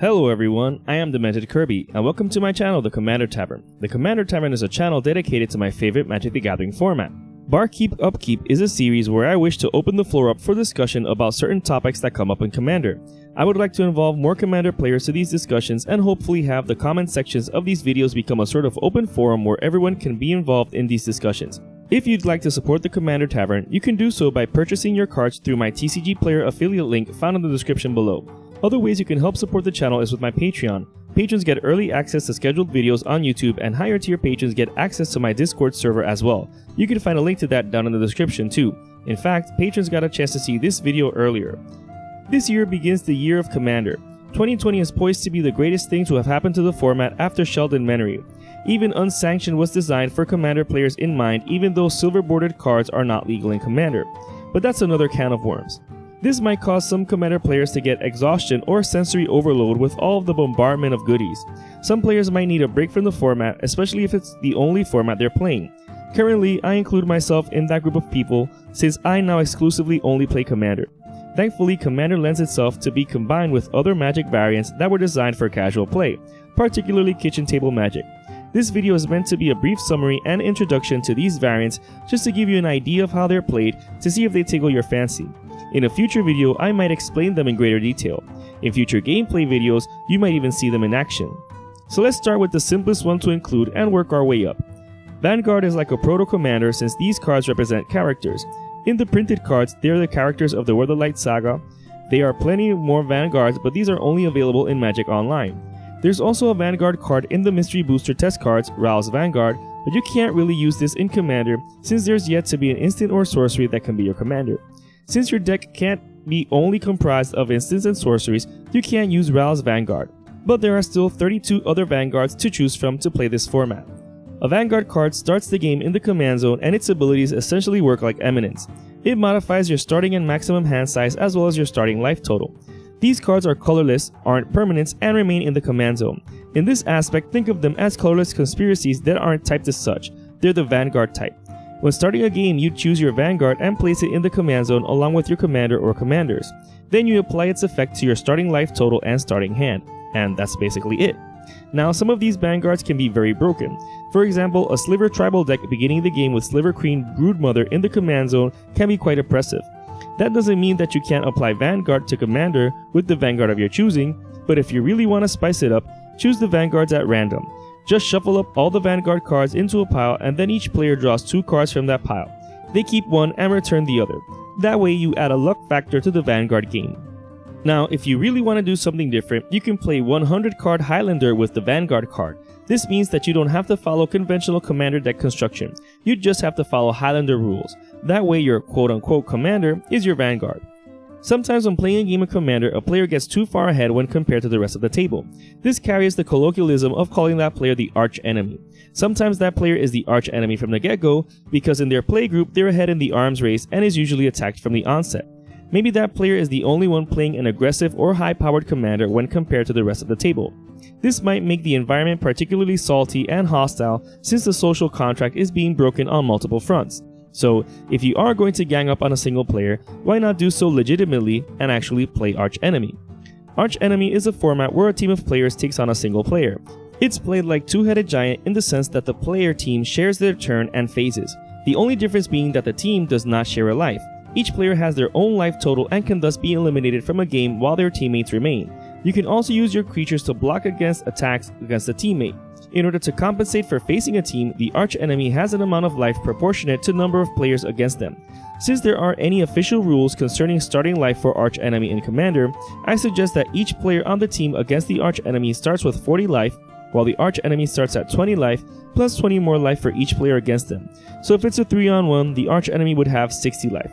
Hello everyone, I am Demented Kirby, and welcome to my channel, the Commander Tavern. The Commander Tavern is a channel dedicated to my favorite Magic the Gathering format. Barkeep Upkeep is a series where I wish to open the floor up for discussion about certain topics that come up in Commander. I would like to involve more Commander players to these discussions and hopefully have the comment sections of these videos become a sort of open forum where everyone can be involved in these discussions. If you'd like to support the Commander Tavern, you can do so by purchasing your cards through my TCG Player affiliate link found in the description below. Other ways you can help support the channel is with my Patreon. Patrons get early access to scheduled videos on YouTube, and higher tier patrons get access to my Discord server as well. You can find a link to that down in the description too. In fact, patrons got a chance to see this video earlier. This year begins the year of Commander. 2020 is poised to be the greatest thing to have happened to the format after Sheldon Menery. Even Unsanctioned was designed for Commander players in mind, even though silver bordered cards are not legal in Commander. But that's another can of worms. This might cause some Commander players to get exhaustion or sensory overload with all of the bombardment of goodies. Some players might need a break from the format, especially if it's the only format they're playing. Currently, I include myself in that group of people since I now exclusively only play Commander. Thankfully, Commander lends itself to be combined with other Magic variants that were designed for casual play, particularly kitchen table Magic. This video is meant to be a brief summary and introduction to these variants just to give you an idea of how they're played to see if they tickle your fancy. In a future video, I might explain them in greater detail. In future gameplay videos, you might even see them in action. So let's start with the simplest one to include and work our way up. Vanguard is like a proto-commander since these cards represent characters. In the printed cards, they are the characters of the World of Light saga. There are plenty more Vanguards, but these are only available in Magic Online. There's also a Vanguard card in the Mystery Booster test cards, Rao's Vanguard, but you can't really use this in Commander since there's yet to be an instant or sorcery that can be your commander. Since your deck can't be only comprised of instants and sorceries, you can't use Rao's Vanguard, but there are still 32 other Vanguards to choose from to play this format. A Vanguard card starts the game in the command zone, and its abilities essentially work like Eminence. It modifies your starting and maximum hand size as well as your starting life total. These cards are colorless, aren't permanents, and remain in the command zone. In this aspect, think of them as colorless conspiracies that aren't typed as such. They're the Vanguard type. When starting a game, you choose your Vanguard and place it in the command zone along with your commander or commanders. Then you apply its effect to your starting life total and starting hand. And that's basically it. Now, some of these Vanguards can be very broken. For example, a Sliver Tribal deck beginning the game with Sliver Queen Broodmother in the command zone can be quite oppressive. That doesn't mean that you can't apply Vanguard to Commander with the Vanguard of your choosing, but if you really want to spice it up, choose the Vanguards at random. Just shuffle up all the Vanguard cards into a pile, and then each player draws 2 cards from that pile. They keep one and return the other. That way you add a luck factor to the Vanguard game. Now, if you really want to do something different, you can play 100 card Highlander with the Vanguard card. This means that you don't have to follow conventional Commander deck construction. You just have to follow Highlander rules. That way your quote-unquote Commander is your Vanguard. Sometimes when playing a game of Commander, a player gets too far ahead when compared to the rest of the table. This carries the colloquialism of calling that player the arch enemy. Sometimes that player is the arch enemy from the get-go because in their play group they're ahead in the arms race and is usually attacked from the onset. Maybe that player is the only one playing an aggressive or high-powered commander when compared to the rest of the table. This might make the environment particularly salty and hostile since the social contract is being broken on multiple fronts. So, if you are going to gang up on a single player, why not do so legitimately and actually play Arch Enemy? Arch Enemy is a format where a team of players takes on a single player. It's played like Two-Headed Giant in the sense that the player team shares their turn and phases. The only difference being that the team does not share a life. Each player has their own life total and can thus be eliminated from a game while their teammates remain. You can also use your creatures to block against attacks against a teammate. In order to compensate for facing a team, the arch enemy has an amount of life proportionate to the number of players against them. Since there aren't any official rules concerning starting life for arch enemy in Commander, I suggest that each player on the team against the arch enemy starts with 40 life, while the arch enemy starts at 20 life, plus 20 more life for each player against them. So if it's a 3-on-1, the arch enemy would have 60 life.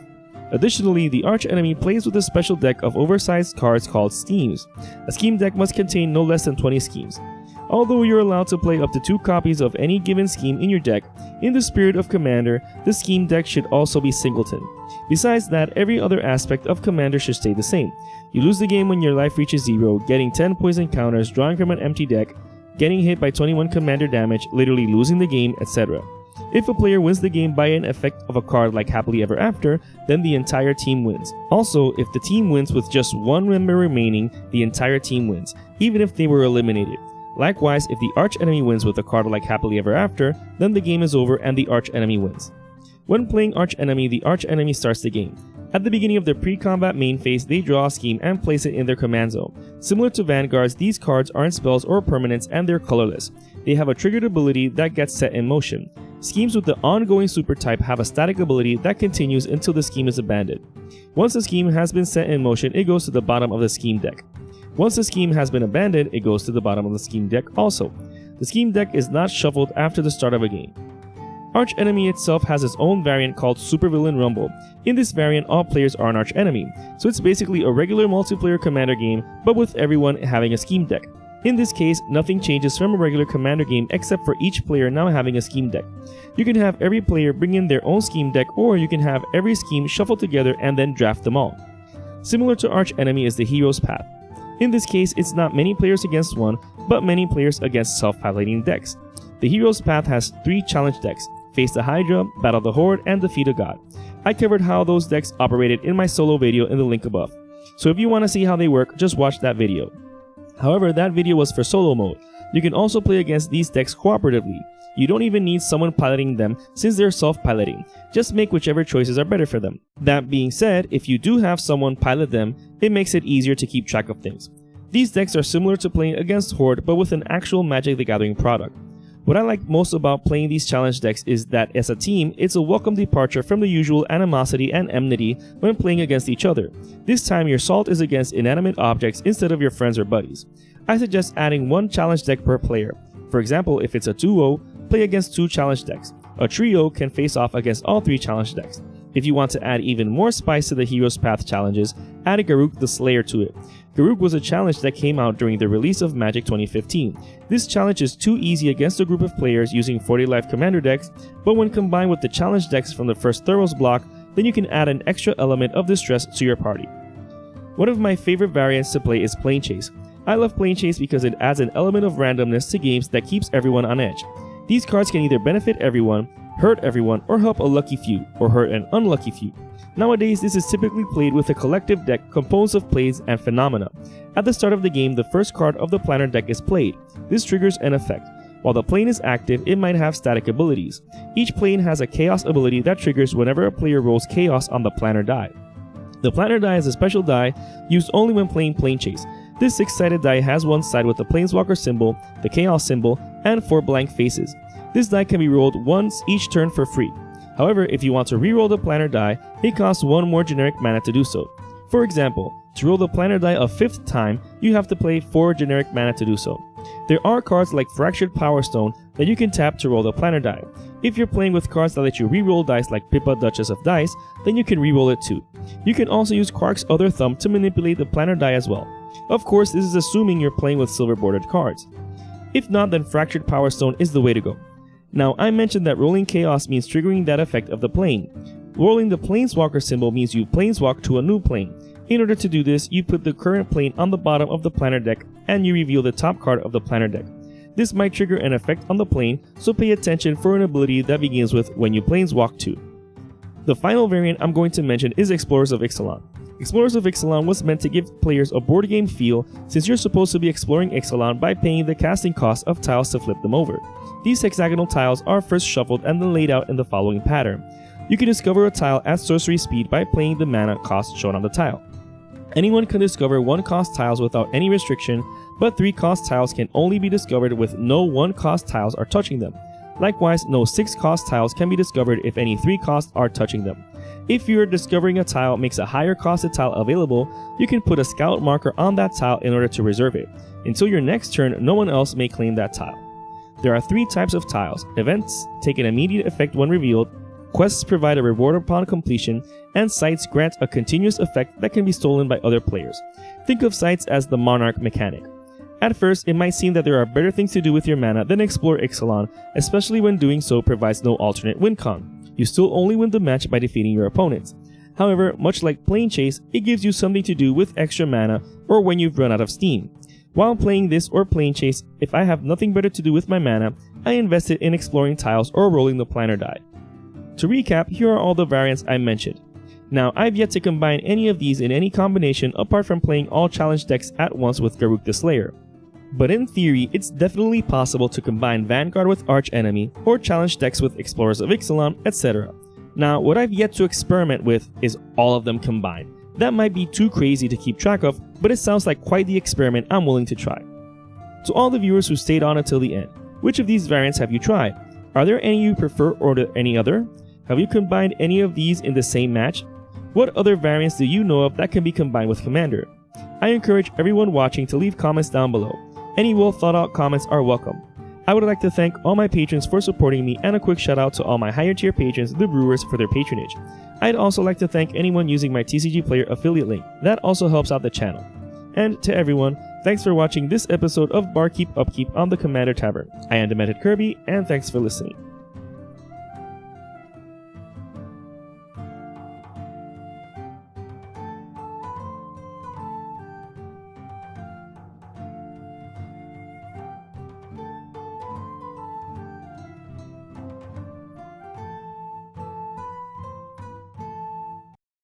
Additionally, the arch enemy plays with a special deck of oversized cards called schemes. A scheme deck must contain no less than 20 schemes. Although you're allowed to play up to 2 copies of any given scheme in your deck, in the spirit of Commander, the scheme deck should also be singleton. Besides that, every other aspect of Commander should stay the same. You lose the game when your life reaches 0, getting 10 poison counters, drawing from an empty deck, getting hit by 21 Commander damage, literally losing the game, etc. If a player wins the game by an effect of a card like Happily Ever After, then the entire team wins. Also, if the team wins with just one member remaining, the entire team wins, even if they were eliminated. Likewise, if the archenemy wins with a card like Happily Ever After, then the game is over and the archenemy wins. When playing archenemy, the archenemy starts the game. At the beginning of their pre-combat main phase, they draw a scheme and place it in their command zone. Similar to Vanguards, these cards aren't spells or permanents and they're colorless. They have a triggered ability that gets set in motion. Schemes with the ongoing super type have a static ability that continues until the scheme is abandoned. Once the scheme has been set in motion, it goes to the bottom of the scheme deck. Once the scheme has been abandoned, it goes to the bottom of the scheme deck also. The scheme deck is not shuffled after the start of a game. Archenemy itself has its own variant called Supervillain Rumble. In this variant, all players are an archenemy, so it's basically a regular multiplayer commander game, but with everyone having a scheme deck. In this case, nothing changes from a regular commander game except for each player now having a scheme deck. You can have every player bring in their own scheme deck, or you can have every scheme shuffled together and then draft them all. Similar to Archenemy is the Hero's Path. In this case, it's not many players against one, but many players against self-piloting decks. The Hero's Path has 3 challenge decks: Face the Hydra, Battle the Horde, and Defeat a God. I covered how those decks operated in my solo video in the link above, so if you want to see how they work, just watch that video. However, that video was for solo mode. You can also play against these decks cooperatively. You don't even need someone piloting them since they're self-piloting. Just make whichever choices are better for them. That being said, if you do have someone pilot them, it makes it easier to keep track of things. These decks are similar to playing against Horde but with an actual Magic the Gathering product. What I like most about playing these challenge decks is that as a team, it's a welcome departure from the usual animosity and enmity when playing against each other. This time your assault is against inanimate objects instead of your friends or buddies. I suggest adding 1 challenge deck per player. For example, if it's a duo, play against 2 challenge decks. A trio can face off against all 3 challenge decks. If you want to add even more spice to the Hero's Path challenges, add Garruk the Slayer to it. Garruk was a challenge that came out during the release of Magic 2015. This challenge is too easy against a group of players using 40 life commander decks, but when combined with the challenge decks from the first Thoros block, then you can add an extra element of distress to your party. One of my favorite variants to play is Plane Chase. I love Plane Chase because it adds an element of randomness to games that keeps everyone on edge. These cards can either benefit everyone, hurt everyone, or help a lucky few, or hurt an unlucky few. Nowadays, this is typically played with a collective deck composed of planes and phenomena. At the start of the game, the first card of the planner deck is played. This triggers an effect. While the plane is active, it might have static abilities. Each plane has a chaos ability that triggers whenever a player rolls chaos on the planner die. The planner die is a special die used only when playing Plane Chase. This 6-sided die has one side with the planeswalker symbol, the chaos symbol, and 4 blank faces. This die can be rolled once each turn for free. However, if you want to reroll the planner die, it costs 1 more generic mana to do so. For example, to roll the planner die a 5th time, you have to play 4 generic mana to do so. There are cards like Fractured Power Stone that you can tap to roll the planner die. If you're playing with cards that let you reroll dice like Pippa, Duchess of Dice, then you can reroll it too. You can also use Quark's other thumb to manipulate the planner die as well. Of course, this is assuming you're playing with silver bordered cards. If not, then Fractured Power Stone is the way to go. Now, I mentioned that rolling chaos means triggering that effect of the plane. Rolling the planeswalker symbol means you planeswalk to a new plane. In order to do this, you put the current plane on the bottom of the planner deck and you reveal the top card of the planner deck. This might trigger an effect on the plane, so pay attention for an ability that begins with when you planeswalk to. The final variant I'm going to mention is Explorers of Ixalan. Explorers of Ixalan was meant to give players a board game feel since you're supposed to be exploring Ixalan by paying the casting cost of tiles to flip them over. These hexagonal tiles are first shuffled and then laid out in the following pattern. You can discover a tile at sorcery speed by playing the mana cost shown on the tile. Anyone can discover 1-cost tiles without any restriction, but 3-cost tiles can only be discovered with no 1-cost tiles are touching them. Likewise, no 6-cost tiles can be discovered if any 3-costs are touching them. If you're discovering a tile makes a higher costed tile available, you can put a scout marker on that tile in order to reserve it. Until your next turn, no one else may claim that tile. There are 3 types of tiles. Events take an immediate effect when revealed, quests provide a reward upon completion, and sites grant a continuous effect that can be stolen by other players. Think of sites as the Monarch mechanic. At first, it might seem that there are better things to do with your mana than explore Ixalan, especially when doing so provides no alternate win con. You still only win the match by defeating your opponents. However, much like Plane Chase, it gives you something to do with extra mana or when you've run out of steam. While playing this or Plane Chase, if I have nothing better to do with my mana, I invested in exploring tiles or rolling the planner die. To recap, here are all the variants I mentioned. Now, I've yet to combine any of these in any combination apart from playing all challenge decks at once with Garruk the Slayer. But in theory, it's definitely possible to combine Vanguard with Arch Enemy, or challenge decks with Explorers of Ixalan, etc. Now, what I've yet to experiment with is all of them combined. That might be too crazy to keep track of, but it sounds like quite the experiment I'm willing to try. To all the viewers who stayed on until the end, which of these variants have you tried? Are there any you prefer or any other? Have you combined any of these in the same match? What other variants do you know of that can be combined with Commander? I encourage everyone watching to leave comments down below. Any well thought out comments are welcome. I would like to thank all my patrons for supporting me, and a quick shout out to all my higher tier patrons, the Brewers, for their patronage. I'd also like to thank anyone using my TCG Player affiliate link. That also helps out the channel. And to everyone, thanks for watching this episode of Barkeep Upkeep on the Commander Tavern. I am Demented Kirby, and thanks for listening.